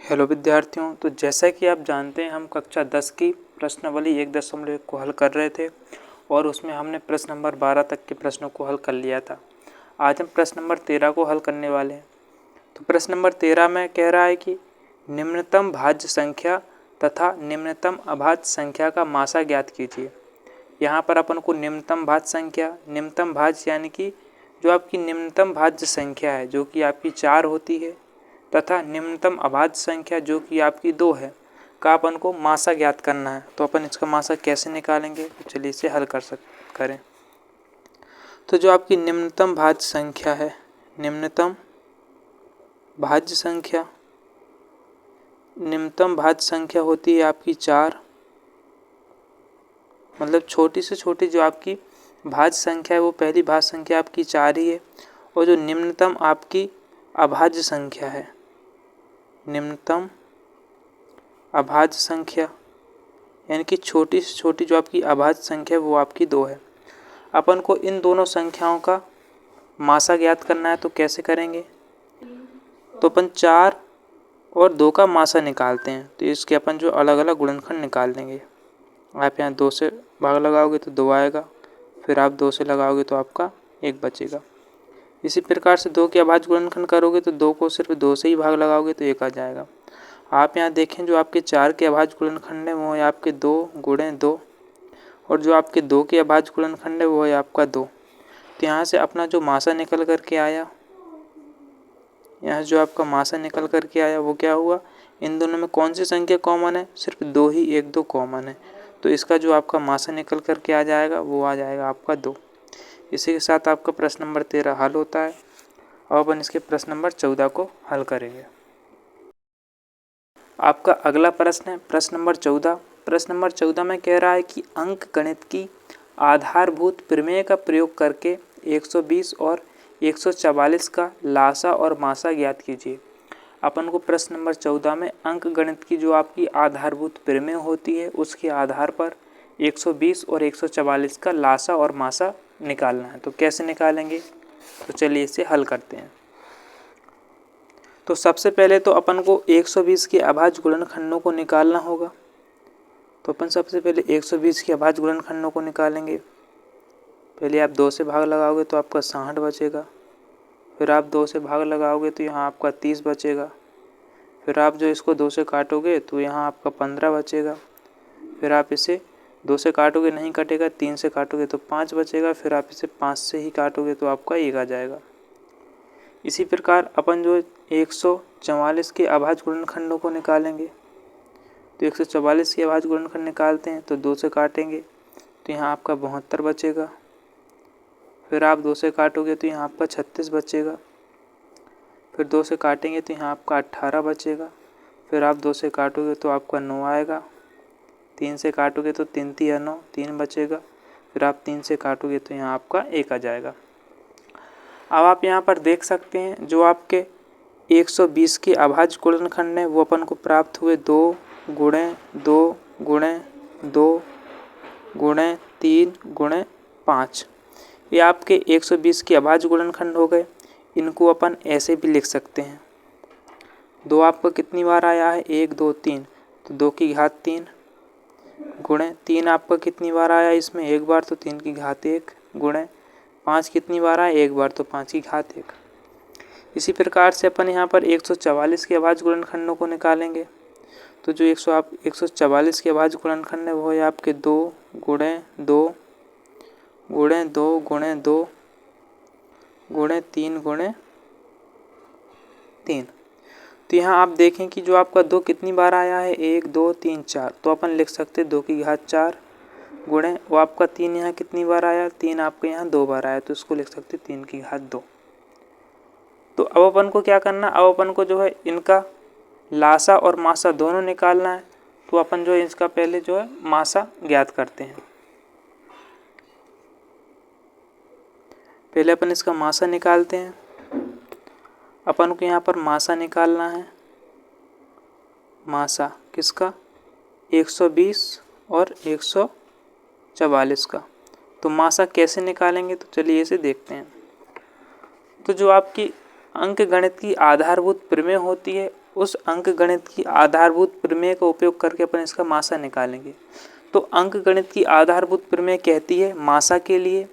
Hello विद्यार्थियों, तो जैसा कि आप जानते हैं हम कक्षा 10 की प्रश्नावली 1.1 को हल कर रहे थे और उसमें हमने प्रश्न नंबर 12 तक के प्रश्नों को हल कर लिया था। आज हम प्रश्न नंबर 13 को हल करने वाले हैं। तो प्रश्न नंबर 13 में कह रहा है कि निम्नतम भाज्य संख्या तथा निम्नतम अभाज्य संख्या का मासा ज्ञात कीजिए। यहाँ पर अपन को निम्नतम भाज्य संख्या, निम्नतम भाज्य यानी कि जो आपकी निम्नतम भाज्य संख्या है जो कि आपकी 4 होती है तथा निम्नतम अभाज्य संख्या जो कि आपकी 2 है का अपन को मासा ज्ञात करना है। तो अपन इसका मासा कैसे निकालेंगे, तो चलिए इसे हल करें। तो जो आपकी निम्नतम भाज्य संख्या है, निम्नतम भाज्य संख्या होती है आपकी 4, मतलब छोटी से छोटी जो आपकी भाज्य संख्या है वो पहली भाज्य संख्या आपकी 4 ही है। और जो निम्नतम आपकी अभाज्य संख्या है, निम्नतम अभाज्य संख्या यानी कि छोटी से छोटी जो आपकी अभाज्य संख्या है वो आपकी 2 है। अपन को इन दोनों संख्याओं का मासा ज्ञात करना है। तो कैसे करेंगे, तो अपन 4 और 2 का मासा निकालते हैं। तो इसके अपन जो अलग अलग गुणनखंड निकाल लेंगे। आप यहाँ 2 से भाग लगाओगे तो 2 आएगा, फिर आप 2 से लगाओगे तो आपका 1 बचेगा। इसी प्रकार से 2 के अभाज्य गुणनखंड करोगे तो 2 को सिर्फ 2 से ही भाग लगाओगे तो 1 आ जाएगा। आप यहाँ देखें जो आपके 4 के अभाज्य गुणनखंड है वो है आपके 2 गुणे 2 और जो आपके 2 के अभाज्य गुणनखंड है वो है आपका 2। तो यहाँ से अपना जो मासा निकल करके आया, यहाँ जो आपका मासा निकल करके आया वो क्या हुआ, इन दोनों में कौन सी संख्या कॉमन है, सिर्फ 2 ही 1 2 कॉमन है। तो इसका जो आपका मासा निकल करके आ जाएगा वो आ जाएगा आपका 2। इसी के साथ आपका प्रश्न नंबर 13 हल होता है। अब अपन इसके प्रश्न नंबर 14 को हल करेंगे। आपका अगला प्रश्न है प्रश्न नंबर 14। प्रश्न नंबर 14 में कह रहा है कि अंक गणित की आधारभूत प्रमेय का प्रयोग करके 120 और 144 का लासा और मासा ज्ञात कीजिए। अपन को प्रश्न नंबर 14 में अंक गणित की जो आपकी आधारभूत प्रमेय होती है उसके आधार पर 120 और 144 का लासा और मासा निकालना है। तो कैसे निकालेंगे, तो चलिए इसे हल करते हैं। तो सबसे पहले तो अपन को 120 के अभाज्य गुणनखंडों को निकालना होगा। तो अपन सबसे पहले 120 के अभाज्य गुणनखंडों को निकालेंगे। पहले आप 2 से भाग लगाओगे तो आपका 60 बचेगा, फिर आप 2 से भाग लगाओगे तो यहाँ आपका 30 बचेगा, फिर आप जो इसको 2 से काटोगे तो यहाँ आपका 15 बचेगा, फिर आप इसे 2 से काटोगे नहीं कटेगा, 3 से काटोगे तो 5 बचेगा, फिर आप इसे 5 से ही काटोगे तो आपका 1 आ जाएगा। इसी प्रकार अपन जो 144 के अभाज्य गुणनखंडों को निकालेंगे। तो 144 के अभाज्य गुणनखंड निकालते हैं तो 2 से काटेंगे तो यहाँ आपका 72 बचेगा, फिर आप 2 से काटोगे तो यहाँ आपका 36 बचेगा, फिर 2 से काटेंगे तो यहाँ आपका 18 बचेगा, फिर आप 2 से काटोगे तो आपका 9 आएगा, 3 से काटोगे तो 3 3 9 3 बचेगा, फिर आप 3 से काटोगे तो यहाँ आपका 1 आ जाएगा। अब आप यहाँ पर देख सकते हैं जो आपके 120 के अभाज्य गुणनखंड है वो अपन को प्राप्त हुए 2 गुणे 2 गुणे 2 गुणे 3 गुणे 5। ये आपके 120 के अभाज्य गुणनखंड हो गए। इनको अपन ऐसे भी लिख सकते हैं। 2 आपका कितनी बार आया है, 1 2 3, तो 2 की घात 3 गुणे 3 आपका कितनी बार आया इसमें, 1 बार, तो 3 की घात 1 गुणे 5 कितनी बार आया, 1 बार, तो 5 की घात 1। इसी प्रकार से अपन यहाँ पर 144 के अभाज्य गुणनखंडों को निकालेंगे। तो जो 144 के अभाज्य गुणनखंड है वो है आपके 2 गुणे 2 गुणे 2 गुणे 2 गुणे 3 गुणे 3। तो यहाँ आप देखें कि जो आपका 2 कितनी बार आया है, 1 2 3 4, तो अपन लिख सकते हैं 2 की घात 4 गुणे वो आपका 3 यहाँ कितनी बार आया, 3 आपके यहाँ 2 बार आया, तो इसको लिख सकते हैं 3 की घात 2। तो अब अपन को क्या करना, अब अपन को जो है इनका लासा और मासा दोनों निकालना है। तो अपन जो है इसका पहले जो है मासा ज्ञात करते हैं। पहले अपन इसका मासा निकालते हैं। अपन को यहाँ पर मासा निकालना है, मासा किसका, 120 और 144 का। तो मासा कैसे निकालेंगे, तो चलिए इसे देखते हैं। तो जो आपकी अंक गणित की आधारभूत प्रमेय होती है उस अंकगणित की आधारभूत प्रमेय का उपयोग करके अपन इसका मासा निकालेंगे। तो अंकगणित की आधारभूत प्रमेय कहती है मासा के लिए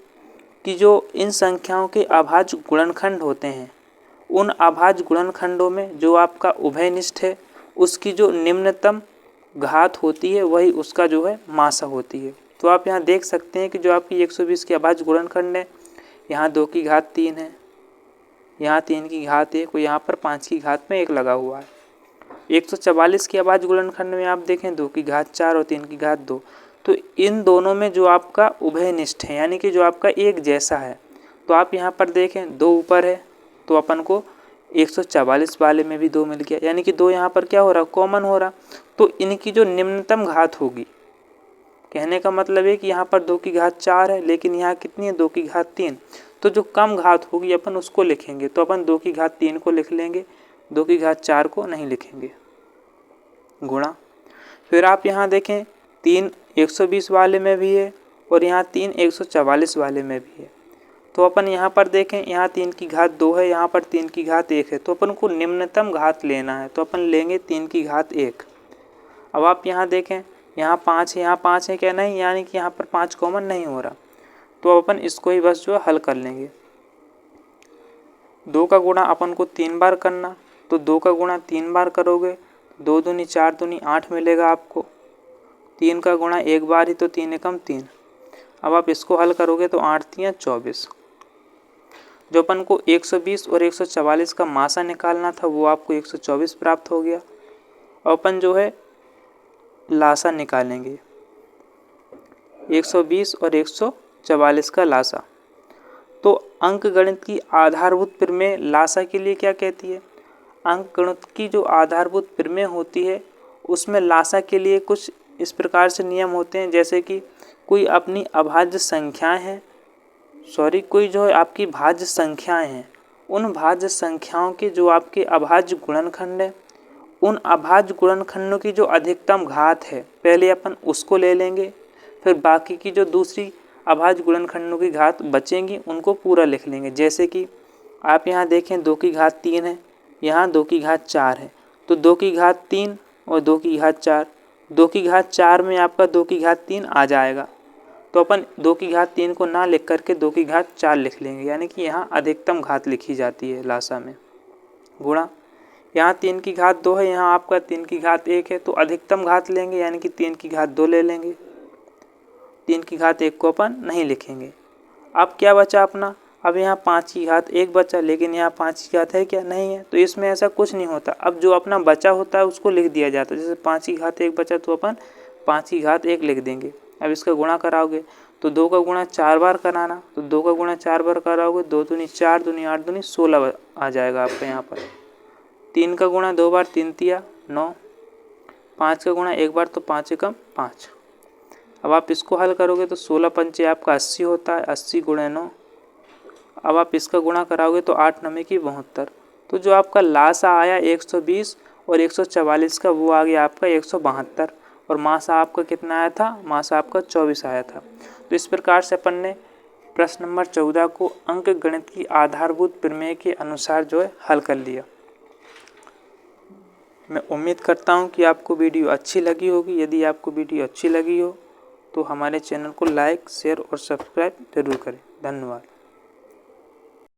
कि जो इन संख्याओं के अभाज्य गुणनखंड होते हैं, उन अभाज्य गुणनखंडों में जो आपका उभयनिष्ठ है उसकी जो निम्नतम घात होती है वही उसका जो है मासा होती है। तो आप यहाँ देख सकते हैं कि जो आपकी 120 के अभाज्य गुणनखंड है, यहाँ 2 की घात 3 है, यहाँ 3 की घात 1 और यहाँ पर 5 की घात में 1 लगा हुआ है। 144 के अभाज्य गुणनखंड में आप देखें 2 की घात 4 और 3 की घात 2। तो इन दोनों में जो आपका उभयनिष्ठ है यानी कि जो आपका एक जैसा है, तो आप यहाँ पर देखें 2 ऊपर है तो अपन को 144 वाले में भी 2 मिल गया, यानी कि 2 यहाँ पर क्या हो रहा, कॉमन हो रहा। तो इनकी जो निम्नतम घात होगी, कहने का मतलब है कि यहाँ पर 2 की घात 4 है लेकिन यहाँ कितनी है 2 की घात 3, तो जो कम घात होगी अपन उसको लिखेंगे। तो अपन 2 की घात 3 को लिख लेंगे, 2 की घात 4 को नहीं लिखेंगे, गुणा। फिर आप यहाँ देखें 3 120 वाले में भी है और यहाँ 3 144 वाले में भी है। तो अपन यहाँ पर देखें, यहाँ 3 की घात 2 है, यहाँ पर 3 की घात 1 है, तो अपन को निम्नतम घात लेना है, तो अपन लेंगे 3 की घात 1। अब आप यहाँ देखें, यहाँ 5 है, यहाँ 5 है क्या, नहीं, यानी कि यहाँ पर 5 कॉमन नहीं हो रहा, तो अपन इसको ही बस जो है हल कर लेंगे। 2 का गुणा अपन को 3 बार करना, तो 2 का गुणा 3 बार करोगे 2 दूनी 4 दूनी 8 मिलेगा आपको। 3 का गुणा 1 बार ही, तो 3 एकम 3। अब आप इसको हल करोगे तो 8 3 24। जो अपन को 120 और 144 का मासा निकालना था वो आपको 124 प्राप्त हो गया। और अपन जो है लासा निकालेंगे, 120 और 144 का लासा। तो अंकगणित की आधारभूत प्रमेय लासा के लिए क्या कहती है, अंकगणित की जो आधारभूत प्रमेय होती है उसमें लासा के लिए कुछ इस प्रकार से नियम होते हैं, जैसे कि कोई अपनी अभाज्य संख्याएं हैं, कोई जो है आपकी भाज्य संख्याएं हैं, उन भाज्य संख्याओं के जो आपके अभाज्य गुणनखंड है, उन अभाज्य गुणनखंडों की जो अधिकतम घात है पहले अपन उसको ले लेंगे, फिर बाकी की जो दूसरी अभाज्य गुणनखंडों की घात बचेंगी उनको पूरा लिख लेंगे। जैसे कि आप यहाँ देखें 2 की घात 3 है, यहाँ 2 की घात 4 है, तो 2 की घात 3 और 2 की घात 4, 2 की घात 4 में आपका 2 की घात 3 आ जाएगा, तो अपन 2 की घात 3 को ना लिख करके 2 की घात 4 लिख लेंगे, यानी कि यहाँ अधिकतम घात लिखी जाती है लासा में। गुणा, यहाँ 3 की घात 2 है, यहाँ आपका 3 की घात 1 है, तो अधिकतम घात लेंगे यानी कि 3 की घात 2 ले लेंगे, 3 की घात 1 को अपन नहीं लिखेंगे। अब क्या बचा अपना, अब यहाँ 5 की घात 1 बचा, लेकिन यहाँ 5 की घात है क्या, नहीं है, तो इसमें ऐसा कुछ नहीं होता। अब जो अपना बचा होता है उसको लिख दिया जाता है, जैसे 5 की घात 1 बचा तो अपन 5 की घात 1 लिख देंगे। अब इसका गुणा कराओगे तो 2 का गुणा 4 बार कराना, तो 2 का गुणा 4 बार कराओगे 2 दूनी 4 दूनी 8 दूनी 16 आ जाएगा आपका यहाँ पर। 3 का गुणा 2 बार 3 तिया 9, 5 का गुणा 1 बार तो 5 एकम 5। अब आप इसको हल करोगे तो 16 पंचे आपका 80 होता है, 80 गुणे 9। अब आप इसका गुणा कराओगे तो 8 9 की 72। तो जो आपका लासा आया 120 और 144 का वो आ गया आपका 172, और मासा आपका कितना आया था, मासा आपका 24 आया था। तो इस प्रकार से अपन ने प्रश्न नंबर 14 को अंक गणित की आधारभूत प्रमेय के अनुसार जो है हल कर लिया। मैं उम्मीद करता हूँ कि आपको वीडियो अच्छी लगी होगी। यदि आपको वीडियो अच्छी लगी हो तो हमारे चैनल को लाइक शेयर और सब्सक्राइब जरूर करें। धन्यवाद।